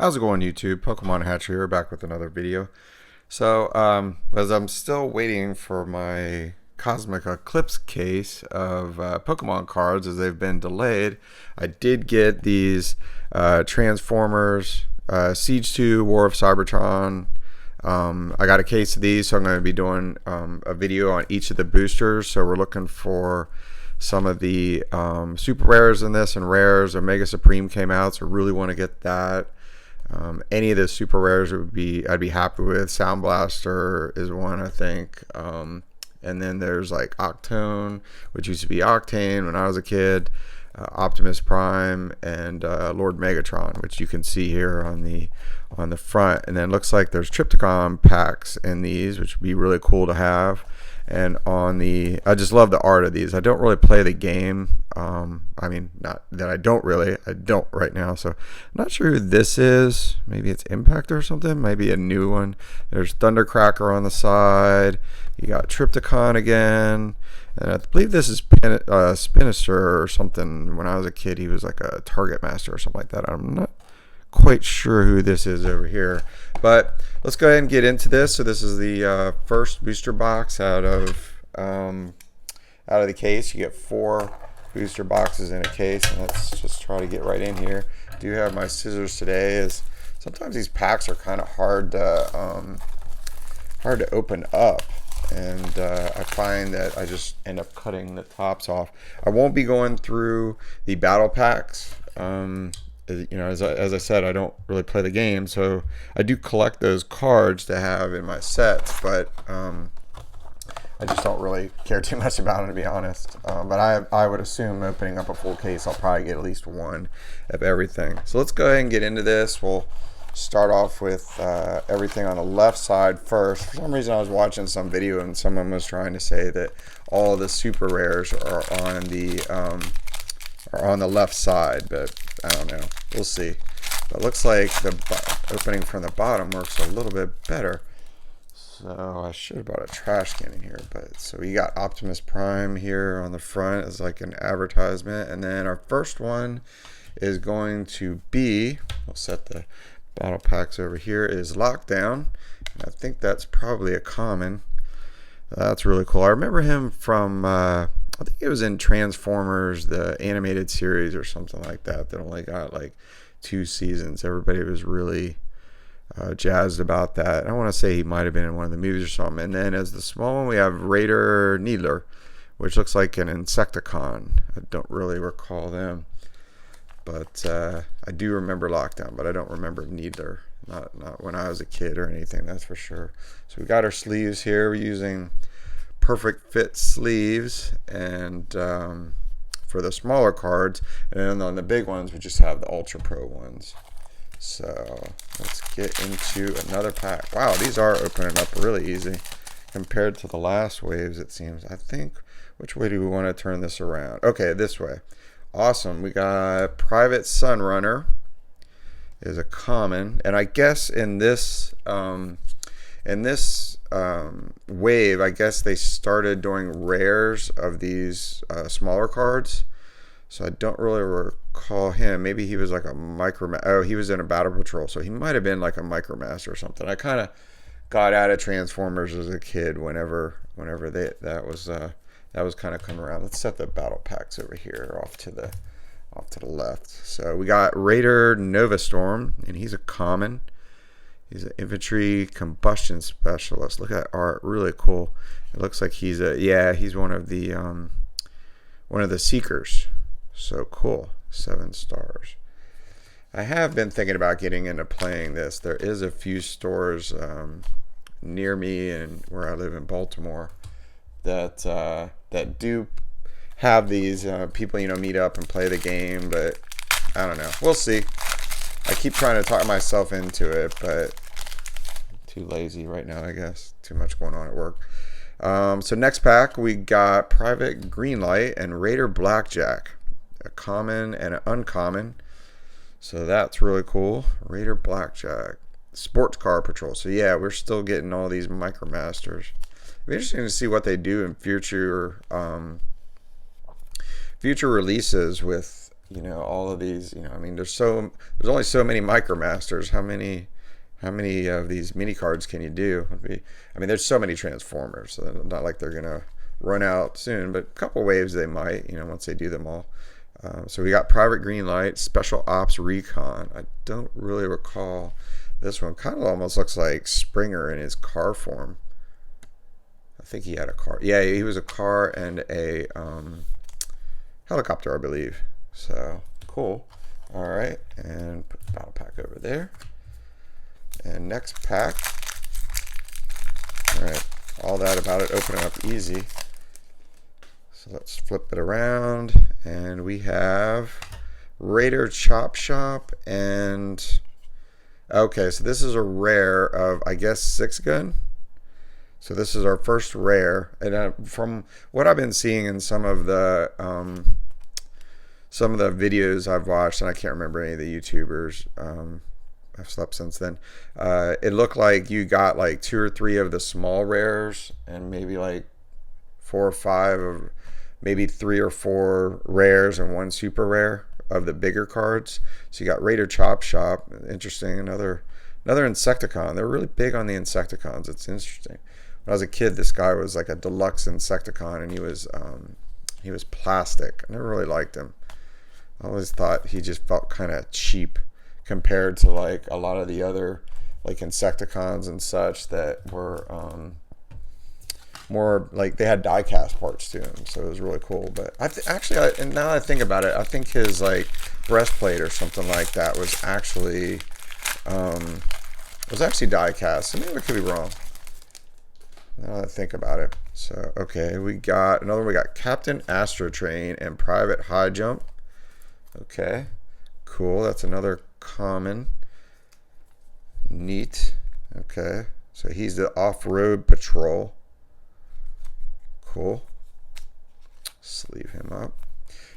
How's it going, YouTube? Pokemon Hatcher here, back with another video. As I'm still waiting for my Cosmic Eclipse case of Pokemon cards as they've been delayed, I did get these Transformers Siege 2 War of Cybertron. I got a case of these, so I'm going to be doing a video on each of the boosters. So we're looking for some of the super rares in this and rares. Omega Supreme came out, so really want to get that. Any of the super rares I'd be happy with. Sound Blaster is one, I think. And then there's like Octone, which used to be Octane when I was a kid. Optimus Prime and Lord Megatron, which you can see here on the front. And then it looks like there's Trypticon packs in these, which would be really cool to have. And I just love the art of these. I don't really play the game. I mean, not that I don't right now. So I'm not sure who this is. Maybe it's Impactor or something. Maybe a new one. There's Thundercracker on the side. You got Trypticon again. And I believe this is Spinister or something. When I was a kid, he was like a Target Master or something like that. I'm not quite sure who this is over here, but let's go ahead and get into this. So this is the first booster box out of the case. You get 4 booster boxes in a case, and let's just try to get right in here. I do have my scissors today, as sometimes these packs are kind of hard to open up, and I find that I just end up cutting the tops off. I won't be going through the battle packs. You know, as I said, I don't really play the game, so I do collect those cards to have in my sets, but I just don't really care too much about them, to be honest. But I would assume opening up a full case, I'll probably get at least one of everything. So let's go ahead and get into this. We'll start off with everything on the left side first. For some reason, I was watching some video and someone was trying to say that all the super rares are on the left side, but I don't know. We'll see. But it looks like the opening from the bottom works a little bit better. So I should have brought a trash can in here. But so we got Optimus Prime here on the front as like an advertisement, and then our first one is going to be, we'll set the battle packs over here, is Lockdown. And I think that's probably a common. That's really cool. I remember him from I think it was in Transformers, the animated series or something like that only got like 2 seasons. Everybody was really jazzed about that. I want to say he might have been in one of the movies or something. And then as the small one, we have Raider Kneedler, which looks like an Insecticon. I don't really recall them. But I do remember Lockdown, but I don't remember Kneedler. Not when I was a kid or anything, that's for sure. So we got our sleeves here. We're using perfect fit sleeves, and for the smaller cards, and then on the big ones we just have the Ultra Pro ones. So let's get into another pack. Wow, these are opening up really easy compared to the last waves, it seems. I think, which way do we want to turn this around? Okay, this way. Awesome. We got Private Sunrunner is a common, and I guess in this wave, I guess they started doing rares of these smaller cards. So I don't really recall him. Maybe he was like a he was in a Battle Patrol, so he might have been like a Micromaster or something. I kind of got out of Transformers as a kid whenever that was kind of coming around. Let's set the battle packs over here off to the left. So we got Raider Nova Storm, and he's a common. He's an infantry combustion specialist. Look at that art, really cool. It looks like he's one of the seekers. So cool. 7 stars. I have been thinking about getting into playing this. There is a few stores near me and where I live in Baltimore that do have these people, meet up and play the game, but I don't know. We'll see. I keep trying to talk myself into it, but too lazy right now, I guess. Too much going on at work. So next pack, we got Private Greenlight and Raider Blackjack, a common and an uncommon. So that's really cool. Raider Blackjack, Sports Car Patrol. So yeah, we're still getting all these Micromasters. It'll be interesting to see what they do in future releases with you know, all of these, you know, I mean, there's only so many Micromasters. How many of these mini cards can you do? I mean, there's so many Transformers, so not like they're gonna run out soon, but a couple waves they might, you know, once they do them all. So we got Private Green Light, Special Ops Recon. I don't really recall this one. Kind of almost looks like Springer in his car form. I think he had a car. Yeah, he was a car and a helicopter, I believe. So cool. All right, and put the battle pack over there. And next pack. All right, all that about it opening up easy. So let's flip it around, and we have Raider Chop Shop, and okay, so this is a rare of, I guess, 6-gun. So this is our first rare, and from what I've been seeing in some of the videos I've watched, and I can't remember any of the YouTubers. I've slept since then. It looked like you got like 2 or 3 of the small rares, and maybe like 4 or 5 of maybe 3 or 4 rares and 1 super rare of the bigger cards. So you got Raider Chop Shop, interesting. Another Insecticon. They're really big on the Insecticons. It's interesting. When I was a kid, this guy was like a deluxe Insecticon, and he was plastic. I never really liked him. I always thought he just felt kind of cheap compared to like a lot of the other like Insecticons and such that were more like they had die-cast parts to them, so it was really cool. But and now that I think about it, I think his like breastplate or something like that was actually die-cast. So maybe I could be wrong. Now that I think about it. So okay, we got another one. We got Captain Astro Train and Private High Jump. Okay, cool. That's another common. Neat. Okay, so he's the off-road patrol. Cool. Sleeve him up.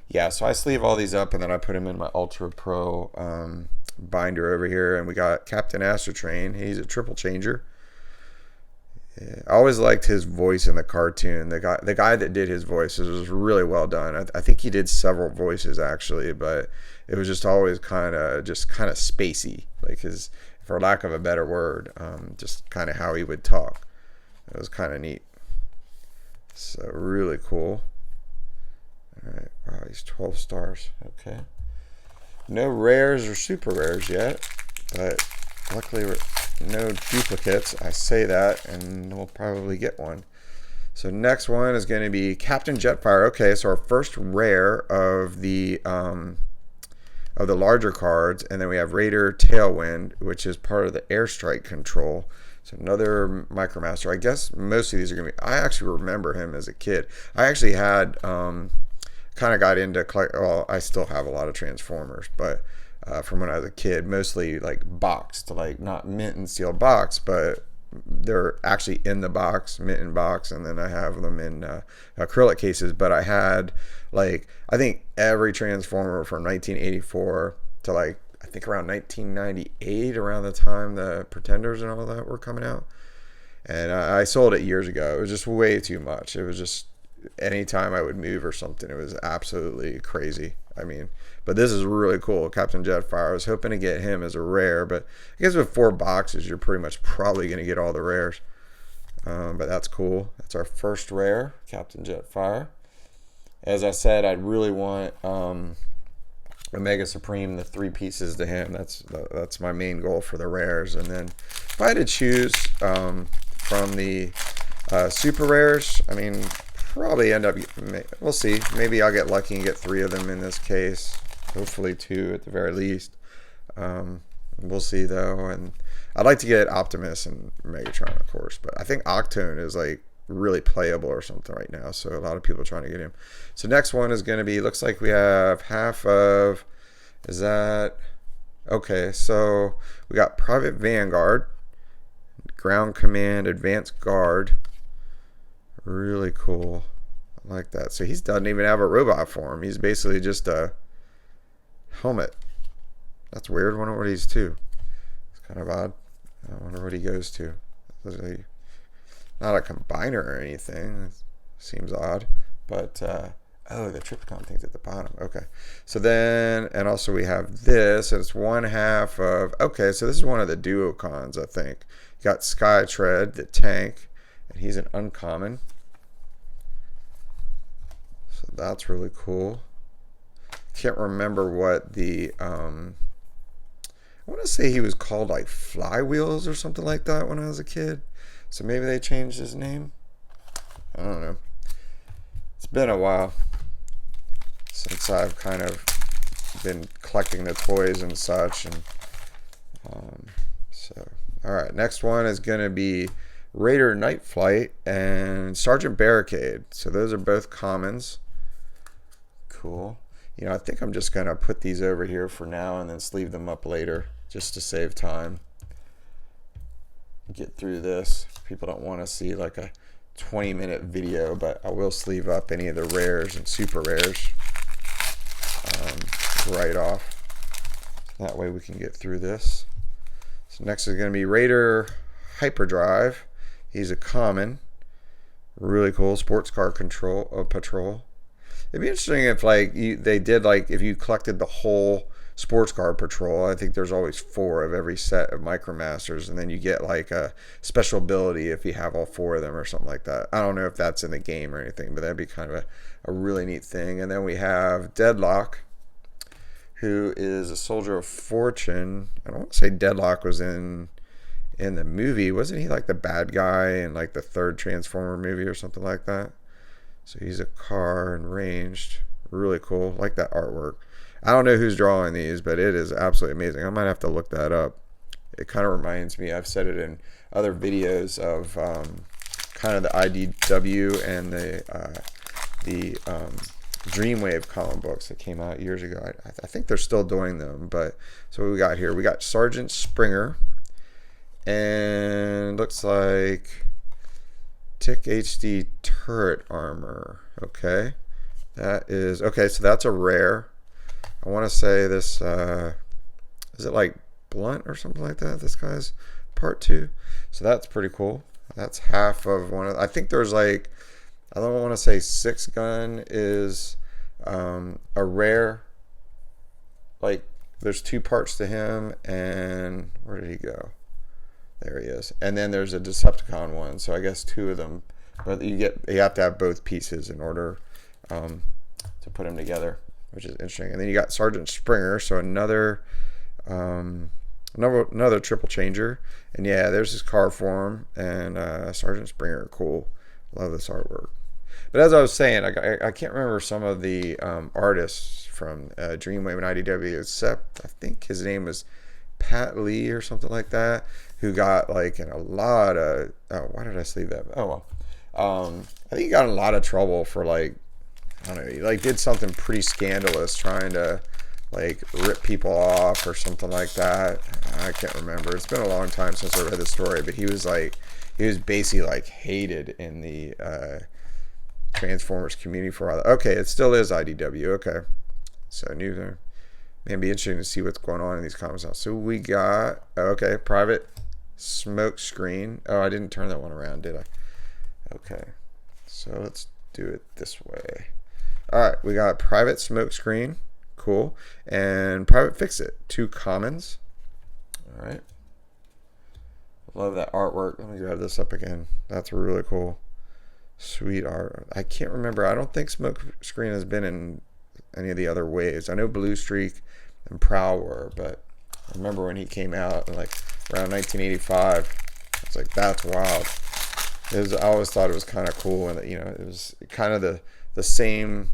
Yeah, so I sleeve all these up, and then I put him in my Ultra Pro binder over here. And we got Captain Astro Train. He's a triple changer. Yeah, I always liked his voice in the cartoon. The guy that did his voices was really well done. I think he did several voices actually, but it was just always kind of spacey, like his, for lack of a better word, just kind of how he would talk. It was kind of neat. So really cool. All right, wow, he's 12 stars. Okay, no rares or super rares yet, but luckily no duplicates. I say that, and we'll probably get one. So next one is going to be Captain Jetfire. Okay, so our first rare of the larger cards, and then we have Raider Tailwind, which is part of the airstrike control. So another Micromaster. I guess most of these are going to be... I actually remember him as a kid. I actually had kind of got into... Well, I still have a lot of Transformers, but from when I was a kid, mostly like boxed, like not mint and sealed box, but they're actually in the box, mint and box, and then I have them in acrylic cases. But I had like, I think every Transformer from 1984 to like, I think around 1998, around the time the Pretenders and all that were coming out. And I sold it years ago. It was just way too much. It was just, anytime I would move or something, it was absolutely crazy. I mean, but this is really cool. Captain Jetfire. I was hoping to get him as a rare, but I guess with 4 boxes, you're pretty much probably going to get all the rares. But that's cool. That's our first rare, Captain Jetfire. As I said, I'd really want Omega Supreme, the 3 pieces to him. That's my main goal for the rares. And then if I had to choose from the super rares, I mean, probably end up, we'll see, maybe I'll get lucky and get 3 of them in this case, hopefully 2 at the very least. We'll see though. And I'd like to get Optimus and Megatron, of course, but I think Octone is like really playable or something right now, so a lot of people are trying to get him. So next one is going to be, looks like we have half of, is that, okay, so we got Private Vanguard, Ground Command, Advanced Guard. Really cool. I like that. So he doesn't even have a robot form. He's basically just a helmet. That's weird. I wonder what he's to. It's kind of odd. I wonder what he goes to. Not a combiner or anything. It seems odd. But Oh, the Tripticon thing's at the bottom. Okay. So then, and also we have this, and it's one half of, okay, so this is one of the Duocons, I think. You got Skytread, the tank, and he's an uncommon. So that's really cool. Can't remember what the, I want to say he was called like Flywheels or something like that when I was a kid. So maybe they changed his name. I don't know. It's been a while since I've kind of been collecting the toys and such. And so, all right, next one is going to be Raider Night Flight and Sergeant Barricade. So those are both commons. Cool. You know, I think I'm just going to put these over here for now and then sleeve them up later just to save time. Get through this. People don't want to see like a 20-minute video, but I will sleeve up any of the rares and super rares right off. That way we can get through this. So next is going to be Raider Hyperdrive. He's a common. Really cool. Sports car patrol. It'd be interesting if like they did like if you collected the whole sports car patrol. I think there's always 4 of every set of Micromasters, and then you get like a special ability if you have all 4 of them or something like that. I don't know if that's in the game or anything, but that'd be kind of a really neat thing. And then we have Deadlock, who is a soldier of fortune. I don't want to say Deadlock was in the movie. Wasn't he like the bad guy in like the 3rd Transformer movie or something like that? So he's a car and ranged. Really cool. Like that artwork. I don't know who's drawing these, but it is absolutely amazing. I might have to look that up. It kind of reminds me, I've said it in other videos, of kind of the IDW and the Dreamwave comic books that came out years ago. I think they're still doing them. But so what we got here? We got Sergeant Springer. And looks like Tick HD turret armor. Okay. That is, okay, so that's a rare. I want to say this, is it like Blunt or something like that? This guy's part 2. So that's pretty cool. That's half of one of, I think there's like, I don't want to say 6 gun is a rare. Like there's 2 parts to him, and where did he go? There he is. And then there's a Decepticon one. So I guess 2 of them, but you have to have both pieces in order to put them together, which is interesting. And then you got Sergeant Springer, so another triple changer. And yeah, there's his car form, and Sergeant Springer, cool. Love this artwork. But as I was saying, I can't remember some of the artists from Dreamwave and IDW, except I think his name was Pat Lee or something like that, who got like in a lot of, why did I sleeve that? Oh well. I think he got in a lot of trouble for like, I don't know, he like did something pretty scandalous trying to like rip people off or something like that. I can't remember. It's been a long time since I read the story, but he was basically like hated in the Transformers community for all that. Okay, it still is IDW. Okay. So new, man, be interesting to see what's going on in these comics now. So we got, okay, Private Smoke Screen. Oh, I didn't turn that one around, did I? Okay, so let's do it this way. All right, we got Private Smoke Screen, cool, and Private Fix It, 2 commons. All right, love that artwork. Let me grab this up again. That's really cool. Sweet art. I can't remember. I don't think Smoke Screen has been in any of the other waves. I know Blue Streak and Prowl were, but I remember when he came out in like around 1985. It's like, that's wild. I always thought it was kind of cool, and you know, it was kind of the same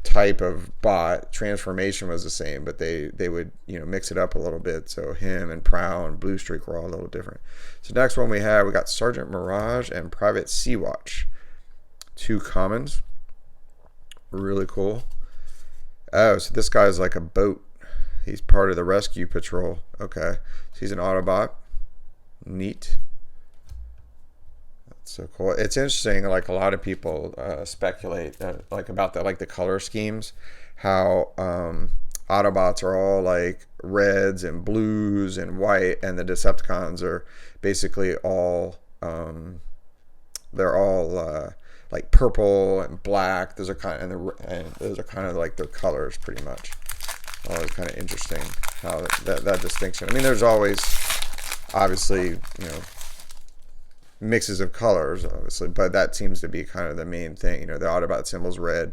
type of bot. Transformation was the same, but they would, you know, mix it up a little bit. So him and Prowl and Blue Streak were all a little different. So next one we got Sergeant Mirage and Private Seawatch, 2 commons. Really cool. Oh, so this guy's like a boat. He's part of the rescue patrol. Okay, so he's an Autobot. Neat. So cool. It's interesting, like a lot of people speculate like about that, like the color schemes, how Autobots are all like reds and blues and white, and the Decepticons are basically all they're all like purple and black. Those are kind of and those are kind of like their colors pretty much. Always kind of interesting how that distinction. I mean, there's always obviously, you know, mixes of colors, obviously, but that seems to be kind of the main thing. You know, the Autobot symbol's red,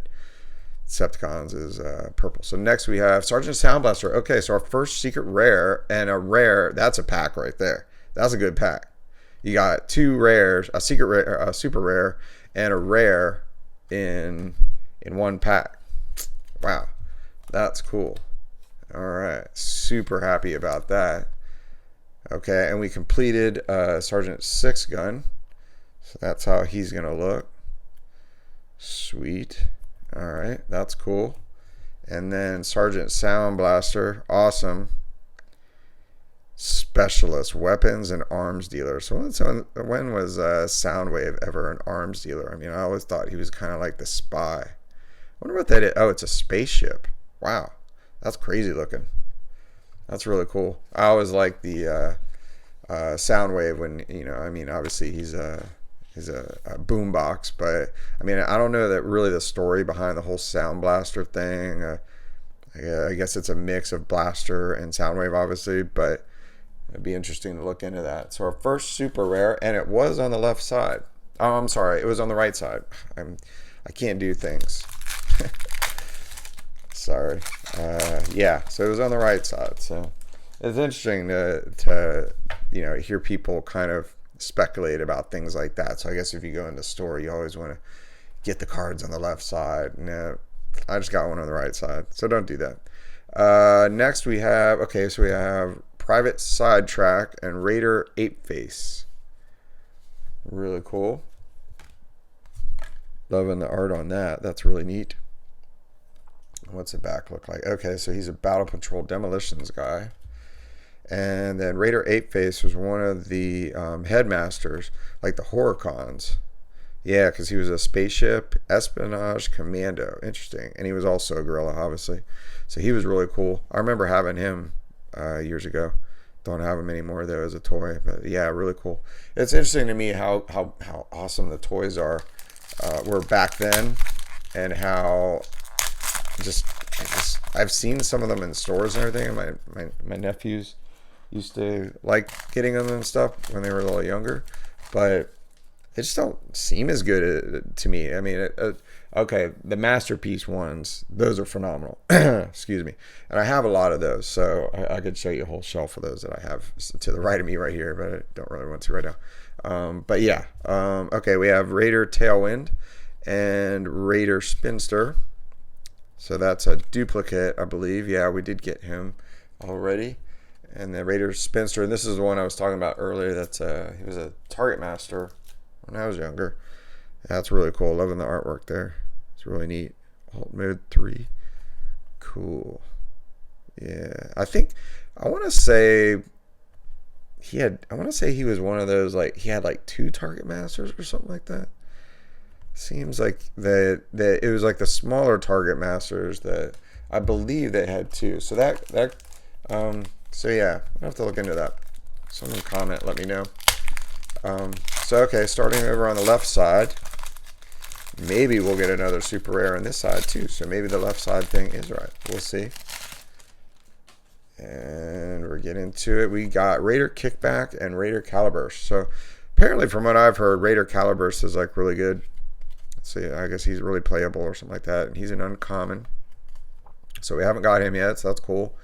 Decepticons is purple. So next we have Sergeant Sound Blaster. Okay, so our first secret rare, and a rare, that's a pack right there. That's a good pack. You got 2 rares, a secret rare, a super rare, and a rare in one pack. Wow, that's cool. All right, super happy about that. Okay, and we completed Sergeant Six Gun, so that's how he's gonna look. Sweet. All right, that's cool. And then Sergeant Sound Blaster, awesome. Specialist, weapons and arms dealer. So when was Soundwave ever an arms dealer? I mean, I always thought he was kind of like the spy. I wonder what that is. Oh, it's a spaceship. Wow, that's crazy looking. That's really cool. I always like the Soundwave when, you know, I mean, obviously he's a boombox, but I mean, I don't know that really the story behind the whole Sound Blaster thing. I guess it's a mix of Blaster and Soundwave, obviously, but it'd be interesting to look into that. So our first super rare, and it was on the left side. Oh, I'm sorry, it was on the right side. I can't do things. Sorry. Yeah, so it was on the right side. So it's interesting to you know, hear people kind of speculate about things like that. So I guess if you go in the store, you always want to get the cards on the left side. No, I just got one on the right side, so don't do that. Next we have, okay, so we have Private Sidetrack and Raider Ape Face. Really cool. Loving the art on that. That's really neat. What's the back look like? Okay, so he's a Battle Patrol Demolitions guy. And then Raider Ape Face was one of the headmasters, like the horror cons. Yeah, because he was a spaceship espionage commando. Interesting. And he was also a gorilla, obviously. So he was really cool. I remember having him years ago. Don't have him anymore, though, as a toy. But yeah, really cool. It's interesting to me how awesome the toys were back then, and how I've seen some of them in stores and everything. And my nephews used to like getting them and stuff when they were a little younger, but they just don't seem as good to me. I mean, okay, the masterpiece ones, those are phenomenal. Excuse me. And I have a lot of those, so I could show you a whole shelf of those that I have to the right of me right here, but I don't really want to right now. But yeah, okay, we have Raider Tailwind and Raider Spinster. So that's a duplicate, I believe. Yeah, we did get him already. And the Raider Spinster, and this is the one I was talking about earlier. That's he was a Target Master when I was younger. That's really cool. Loving the artwork there. It's really neat. Alt mode 3. Cool. Yeah. I want to say he was one of those, like, he had like 2 Target Masters or something like that. Seems like that it was like the smaller Target Masters that I believe they had 2. So so yeah, I have to look into that. Someone comment, let me know. So okay, starting over on the left side, maybe we'll get another super rare on this side too. So maybe the left side thing is right. We'll see. And we're getting to it. We got Raider Kickback and Raider Caliburst. So apparently, from what I've heard, Raider Caliburst is like really good. So I guess he's really playable or something like that. And he's an uncommon. So we haven't got him yet, so that's cool.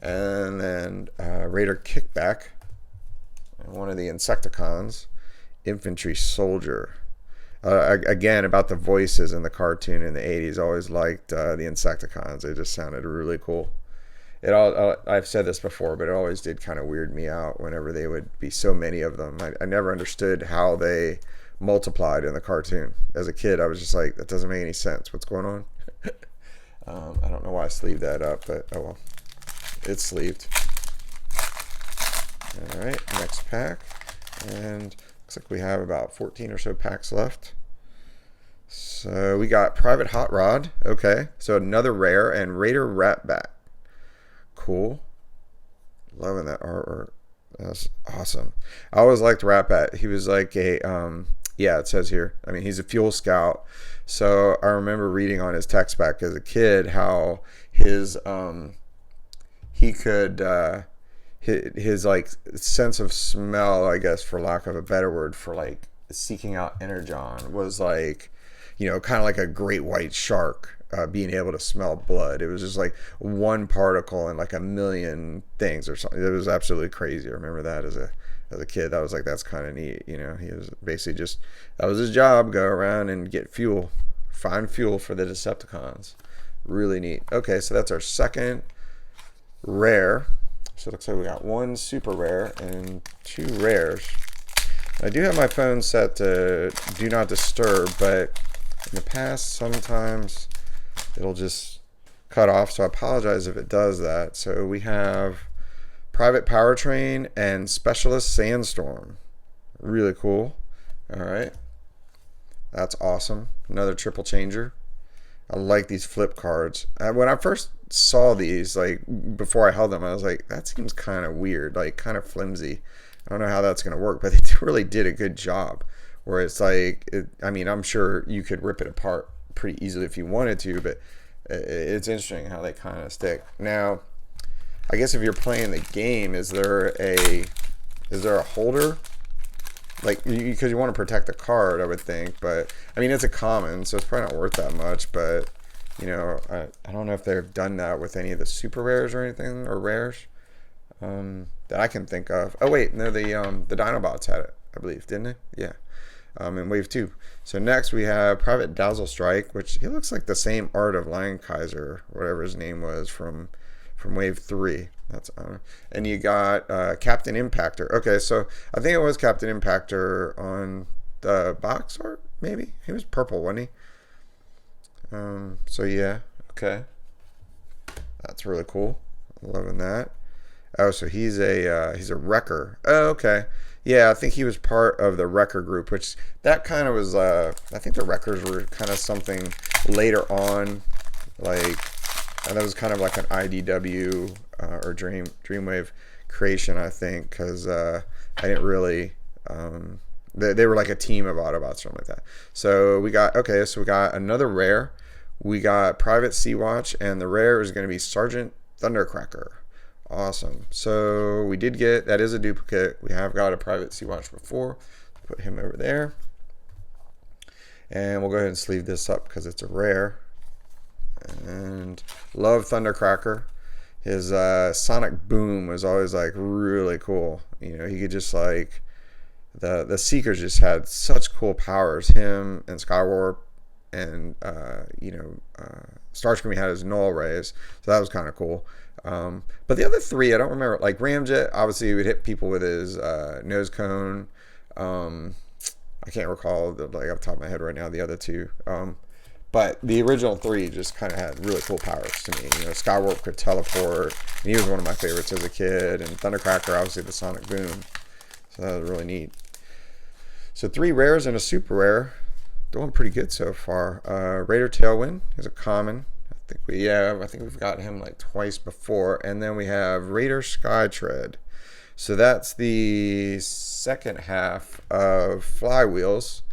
And then Raider Kickback, one of the Insecticons, Infantry Soldier. Again, about the voices in the cartoon in the 80s, always liked the Insecticons. They just sounded really cool. I've said this before, but it always did kind of weird me out whenever they would be so many of them. I never understood how they multiplied in the cartoon. As a kid, I was just like, that doesn't make any sense. What's going on? I don't know why I sleeved that up, but oh well. It's sleeved. All right, next pack. And looks like we have about 14 or so packs left. So we got Private Hot Rod. Okay, so another rare, and Raider Ratbat. Cool. Loving that artwork. That's awesome. I always liked Ratbat. He was like a Yeah, it says here. I mean, he's a fuel scout. So I remember reading on his tech spec as a kid how his he could his like sense of smell, I guess, for lack of a better word, for like seeking out energon was like, you know, kind of like a great white shark. Being able to smell blood. It was just like one particle in like a million things or something. It was absolutely crazy. I remember that as a kid. That was like, that's kind of neat. You know, he was basically just, that was his job, go around and get fuel, find fuel for the Decepticons. Really neat. Okay, so that's our second rare. So it looks like we got one super rare and two rares. I do have my phone set to do not disturb, but in the past sometimes it'll just cut off, so I apologize if it does that. So we have Private Powertrain and Specialist Sandstorm. Really cool. All right. That's awesome. Another triple changer. I like these flip cards. When I first saw these, like before I held them, I was like, that seems kind of weird, like kind of flimsy. I don't know how that's going to work, but they really did a good job. Where it's like, I mean, I'm sure you could rip it apart pretty easily if you wanted to, but it's interesting how they kind of stick. Now, I guess if you're playing the game, is there a holder? Like, because you want to protect the card, I would think, but I mean, it's a common, so it's probably not worth that much, but you know, I don't know if they've done that with any of the super rares or anything, or rares that I can think of. Oh wait, no, the Dinobots had it, I believe, didn't they? Yeah. In Wave 2. So next we have Private Dazzle Strike, which he looks like the same art of Lion Kaiser, whatever his name was from Wave 3. That's and you got Captain Impactor. Okay, so I think it was Captain Impactor on the box art, maybe? He was purple, wasn't he? So yeah, okay. That's really cool. I'm loving that. Oh, so he's a wrecker. Oh, okay. Yeah, I think he was part of the Wrecker group, which that kind of was, I think the Wreckers were kind of something later on, like, and that was kind of like an IDW or Dreamwave creation, I think, because I didn't really, they were like a team of Autobots, something like that. So we got, okay, so we got another rare. We got Private Seawatch, and the rare is going to be Sergeant Thundercracker. Awesome. So we did get, that is a duplicate. We have got a Private Seawatch before. Put him over there. And we'll go ahead and sleeve this up because it's a rare. And love Thundercracker. His sonic boom was always like really cool. You know, he could just like, the Seekers just had such cool powers. Him and Skywarp and, Starscream had his null rays. So that was kind of cool. But the other three, I don't remember. Like Ramjet, obviously, he would hit people with his nose cone. I can't recall like off the top of my head right now the other two. But the original three just kind of had really cool powers to me. You know, Skywarp could teleport. And he was one of my favorites as a kid. And Thundercracker, obviously, the sonic boom. So that was really neat. So 3 rares and a super rare. Doing pretty good so far. Raider Tailwind is a common. I think we've got him like twice before. And then we have Raider Skytread. So that's the second half of Flywheels.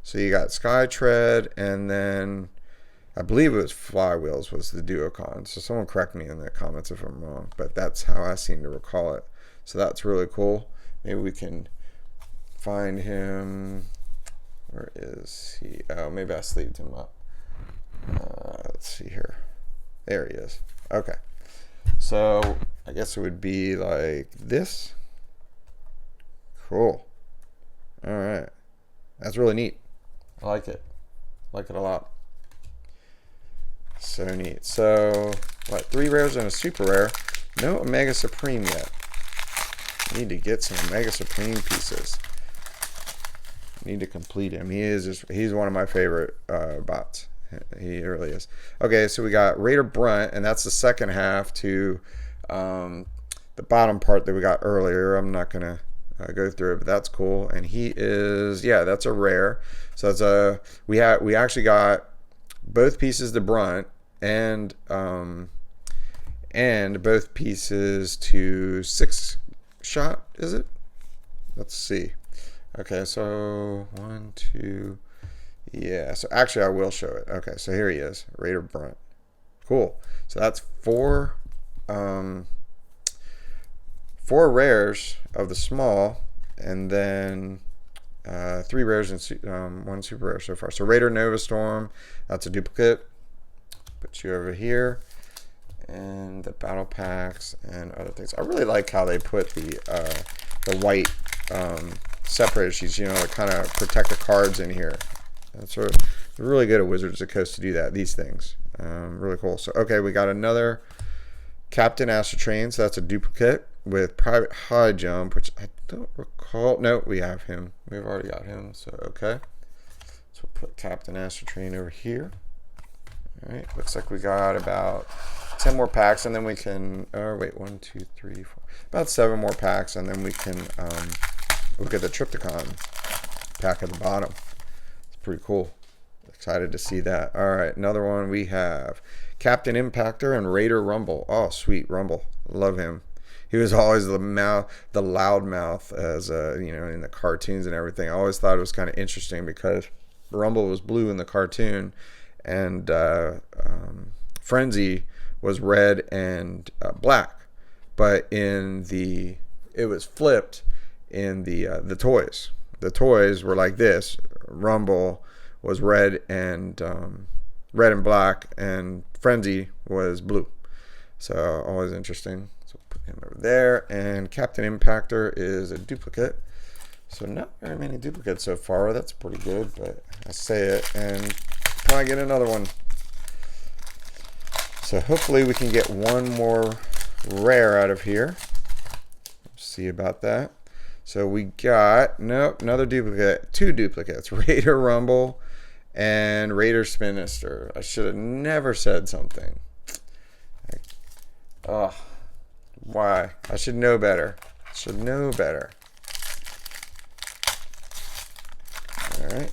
So you got Skytread, and then I believe it was Flywheels was the Duocon. So someone correct me in the comments if I'm wrong, but that's how I seem to recall it. So that's really cool. Maybe we can find him. Where is he? Oh, maybe I sleeved him up. Let's see here. There he is. Okay. So I guess it would be like this. Cool. All right. That's really neat. I like it. I like it a lot. So neat. So, what? 3 rares and a super rare. No Omega Supreme yet. Need to get some Omega Supreme pieces. Need to complete him. He's one of my favorite bots. He really is. Okay, so we got Raider Brunt, and that's the second half to the bottom part that we got earlier. I'm not gonna go through it, but that's cool. And he is, yeah, that's a rare. So that's we actually got both pieces to Brunt and both pieces to 6 shot. Is it? Let's see. Okay, so 1, 2, yeah. So actually, I will show it. Okay, so here he is, Raider Brunt. Cool. So that's four rares of the small, and then 3 rares and 1 super rare so far. So Raider Nova Storm, that's a duplicate. Put you over here, and the battle packs and other things. I really like how they put the white separator sheets, you know, to kind of protect the cards in here. That's sort of really good at Wizards of the Coast to do that. These things, really cool. So okay, we got another Captain Astro. So that's a duplicate with Private High Jump, which I don't recall. No, we have him. We've already got him. So okay, so we'll put Captain Astro over here. All right, looks like we got about 10 more packs, and then we can. Oh wait, 1, 2, 3, 4. About 7 more packs, and then we can look at the Triptychon pack at the bottom. It's pretty cool. Excited to see that. All right, another one we have Captain Impactor and Raider Rumble. Oh, sweet Rumble, love him. He was always the loud mouth, as you know, in the cartoons and everything. I always thought it was kind of interesting because Rumble was blue in the cartoon, and Frenzy was red and black. But it was flipped in the toys. The toys were like this. Rumble was red and black, and Frenzy was blue. So always interesting. So we'll put him over there. And Captain Impactor is a duplicate. So not very many duplicates so far. That's pretty good, but I say it and probably get another one. So hopefully we can get one more rare out of here. See about that. So we got, nope, another duplicate, 2 duplicates, Raider Rumble and Raider Spinister. I should have never said something. Oh, why? I should know better. Should know better. All right,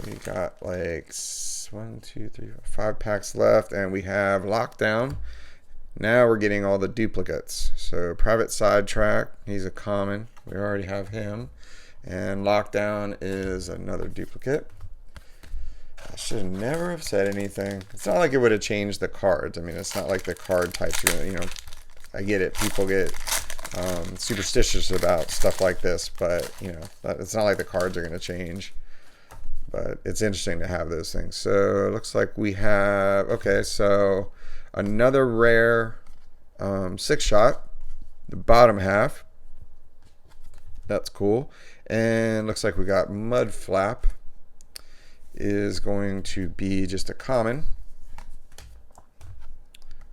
we got like 1, 2, 3, 4, 5 packs left, and we have Lockdown. Now we're getting all the duplicates. So Private Sidetrack, he's a common. We already have him. And Lockdown is another duplicate. I should never have said anything. It's not like it would have changed the cards. I mean, it's not like the card types, you know, I get it. People get superstitious about stuff like this, but, you know, it's not like the cards are going to change. But it's interesting to have those things. So it looks like we have, okay, so another rare 6-shot, the bottom half. That's cool. And looks like we got Mud Flap is going to be just a common.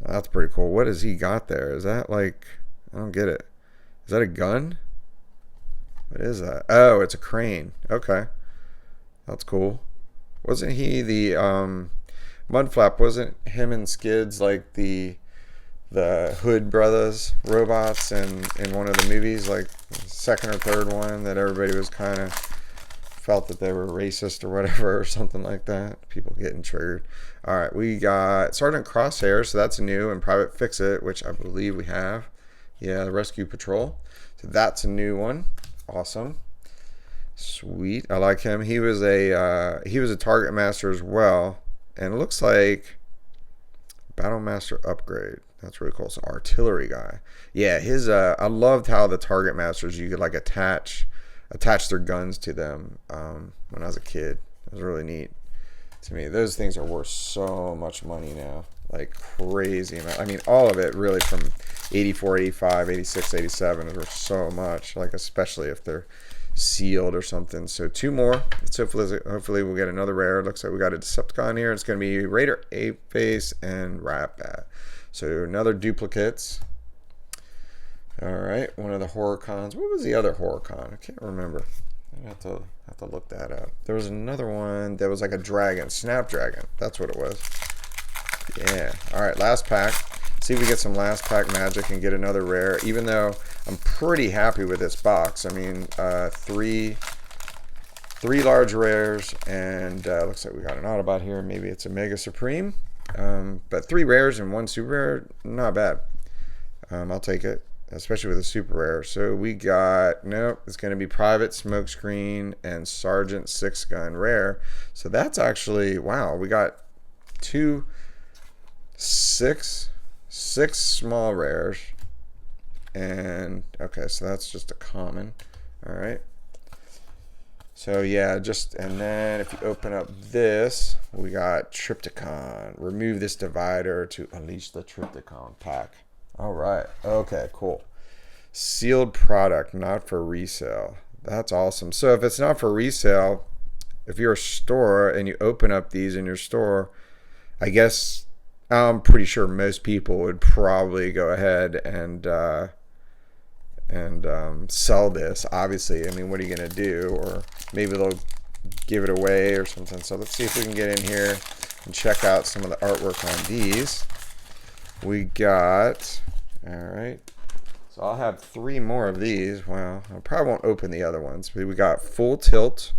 That's pretty cool. What has he got there? Is that like, I don't get it. Is that a gun? What is that? Oh, it's a crane. Okay. That's cool. Wasn't he the Mudflap? Wasn't him and Skids like the Hood brothers robots in one of the movies, like the second or third one, that everybody was kind of felt that they were racist or whatever or something like that. People getting triggered. All right, we got Sergeant Crosshair, so that's new, and Private Fix-It, which I believe we have. Yeah, the Rescue Patrol. So that's a new one. Awesome. Sweet. I like him. He was a Target Master as well, and it looks like Battle Master upgrade. That's really cool. So artillery guy. Yeah, his I loved how the Target Masters, you could like attach their guns to them when I was a kid. It was really neat to me. Those things are worth so much money now, like crazy amount. I mean, all of it really from 84, 85, 86, 87 is worth so much, like especially if they're sealed or something. So 2 more. Let's hopefully we'll get another rare. Looks like we got a Decepticon here. It's going to be Raider, Ape-Face, and Rat-Bat. So another duplicates. All right, one of the horror cons. What was the other horror con? I can't remember. I have to look that up. There was another one that was like a dragon, Snapdragon. That's what it was. Yeah. All right, last pack. See if we get some last pack magic and get another rare. Even though I'm pretty happy with this box. I mean, three large rares, and looks like we got an Autobot here. Maybe it's a Mega Supreme. But 3 rares and 1 super rare, not bad. I'll take it. especially with a super rare. So we got, nope, it's going to be Private, Smokescreen, and Sergeant 6-gun rare. So that's actually, wow, we got six small rares. And, okay, so that's just a common. All right. So yeah, and then if you open up this, we got Triptychon. Remove this divider to unleash the Triptychon pack. All right. Okay, cool. Sealed product, not for resale. That's awesome. So if it's not for resale, if you're a store and you open up these in your store, I guess I'm pretty sure most people would probably go ahead and sell this. Obviously, I mean, what are you going to do? Or maybe they'll give it away or something. So let's see if we can get in here and check out some of the artwork on these. We got, all right, so I'll have 3 more of these. Wow, I probably won't open the other ones, but we got Full Tilt,